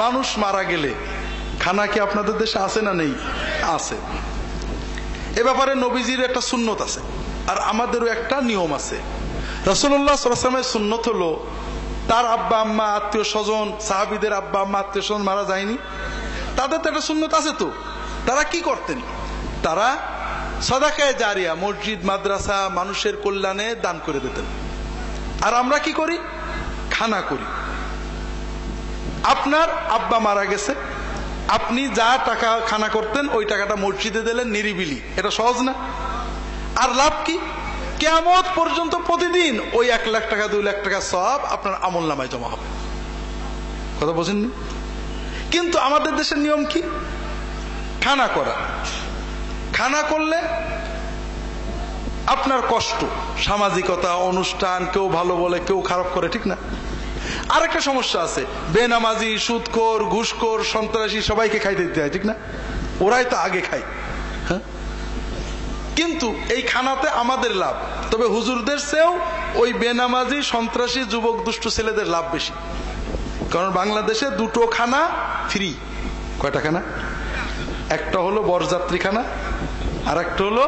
মানুষ মারা গেলে খানা কি আপনাদের দেশে আছে না নেই? আছে। এ ব্যাপারে নবীজির একটা সুন্নত আছে, আর আমাদেরও একটা নিয়ম আছে। রাসূলুল্লাহ সাল্লাল্লাহু আলাইহি ওয়াসাল্লামের সুন্নত হলো, তার আব্বা আম্মা আত্মীয় স্বজন, সাহাবীদের আব্বা আম্মা আত্মীয় স্বজন মারা যায়নি, তাদের তো একটা সুন্নত আছে। তো তারা কি করতেন? তারা সাদাকায়ে জারিয়া, মসজিদ মাদ্রাসা মানুষের কল্যাণে দান করে দিতেন। আর আমরা কি করি? খানা করি। আপনার আব্বা মারা গেছে, আপনি যা টাকা খানা করতেন ওই টাকাটা মসজিদে দিলেন নিরিবিলি, এটা সহজ না? আর লাভ কি? কিয়ামত পর্যন্ত প্রতিদিন ওই 1 লাখ টাকা 2 লাখ টাকা সওয়াব আপনার আমলনামায় জমা হবে। কথা বোঝেননি? কিন্তু আমাদের দেশের নিয়ম কি? খানা করা। খানা করলে আপনার কষ্ট, সামাজিকতা, অনুষ্ঠান, কেউ ভালো বলে কেউ খারাপ করে, ঠিক না? আরেকটা সমস্যা আছে, বেনামাজি, সুদখোর, ঘুষখোর, সন্ত্রাসী সবাইকে খাইতে দিতে হয়, ঠিক না? ওরাই তো আগে খায়। হ্যাঁ, কিন্তু এই খানাতে আমাদের লাভ, তবে হুজুরদের চেয়েও ওই বেনামাজি, সন্ত্রাসী, যুবক, দুষ্ট ছেলেদের লাভ বেশি। কারণ বাংলাদেশে 2টো খানা ফ্রি। কয়টা খানা? একটা হলো বরযাত্রী খানা, আর একটা হলো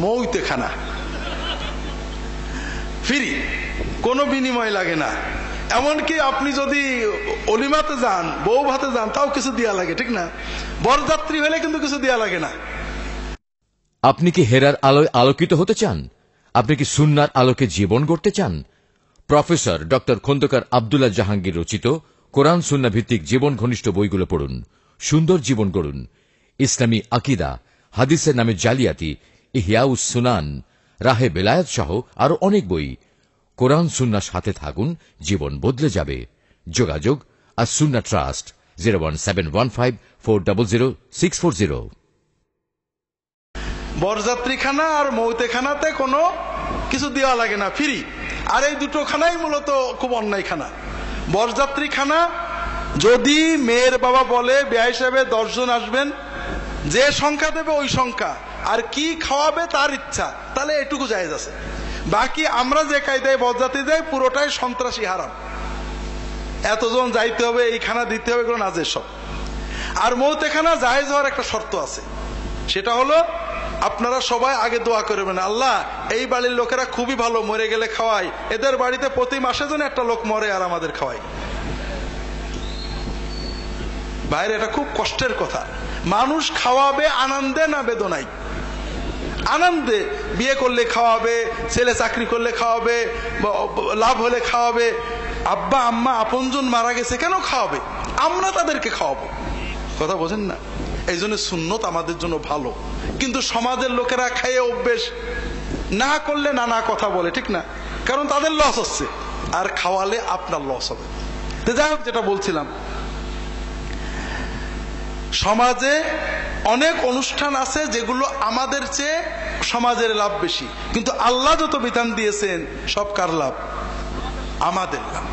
মৌতে খানা। ফ্রি, কোনো বিনিময় লাগে না। এমনকি আপনি যদি অলিমাতে যান, বউ ভাতে যান, তাও কিছু দেয়া লাগে, ঠিক না? বরযাত্রী হলে কিন্তু কিছু দেয়া লাগে না। আপনি কি হেরার আলোয় আলোকিত হতে চান? আপনি কি সুন্নাহর আলোকে জীবন গড়তে চান? প্রফেসর ডক্টর খন্দকার আব্দুল্লাহ জাহাঙ্গীর রচিত কোরআন সুন্নাহ ভিত্তিক জীবন ঘনিষ্ঠ বইগুলো পড়ুন, সুন্দর জীবন গড়ুন। ইসলামী আকীদা, হাদিসের নামে জালিয়াতি, ইহয়াউস সুনান, রাহে বেলায়েত সহ আরো অনেক বই। কোরআন সুন্নাহর সাথে থাকুন, জীবন বদলে যাবে। যোগাযোগ আস-সুন্নাহ ট্রাস্ট, 01715400640। বরযাত্রী খানা আর মৌতে খানাতে কোনো কিছু দেওয়া লাগে না, ফ্রি। আর এই 2টো খানাই মূলত খুব অন্যায় খানা। বরযাত্রী খানা, যদি মেয়ের বাবা বলে বিয়ে হিসেবে 10 জন আসবেন, যে সংখ্যা দেবে ওই সংখ্যা, আর কি খাওয়াবে তার ইচ্ছা, তাহলে এটুকু জায়েজ আছে। বাকি আমরা যে কায়দায় বরযাত্রী দেয় পুরোটাই সন্ত্রাসী, হারাম। এতজন যাইতে হবে, এই খানা দিতে হবে, এগুলো নাজেজ সব। আর মৌতে খানা জায়েজ হওয়ার একটা শর্ত আছে, সেটা হলো আপনারা সবাই আগে দোয়া করবেন, আল্লাহ এই বাড়ির লোকেরা খুবই ভালো, মরে গেলে খাওয়াই, এদের বাড়িতে প্রতি মাসে যেন একটা লোক মরে আর আমাদের খাওয়াই। বাইরে এটা খুব কষ্টের কথা। মানুষ খাওয়াবে আনন্দে না বেদনায়? আনন্দে। বিয়ে করলে খাওয়াবে, ছেলে চাকরি করলে খাওয়াবে, লাভ হলে খাওয়াবে। আব্বা আম্মা আপনজন মারা গেছে, কেন খাওয়াবে? আমরা তাদেরকে খাওয়াবো। কথা বোঝেন না? এই জন্য সুন্নত আমাদের জন্য ভালো, কিন্তু সমাজের লোকেরা খাইয়ে অভ্যেস, না করলে নানা কথা বলে, ঠিক না? কারণ তাদের লস হচ্ছে, আর খাওয়ালে আপনার লস হবে। তো যাই হোক, যেটা বলছিলাম, সমাজে অনেক অনুষ্ঠান আছে যেগুলো আমাদের চেয়ে সমাজের লাভ বেশি, কিন্তু আল্লাহ যত বিধান দিয়েছেন সব কার লাভ? আমাদের লাভ।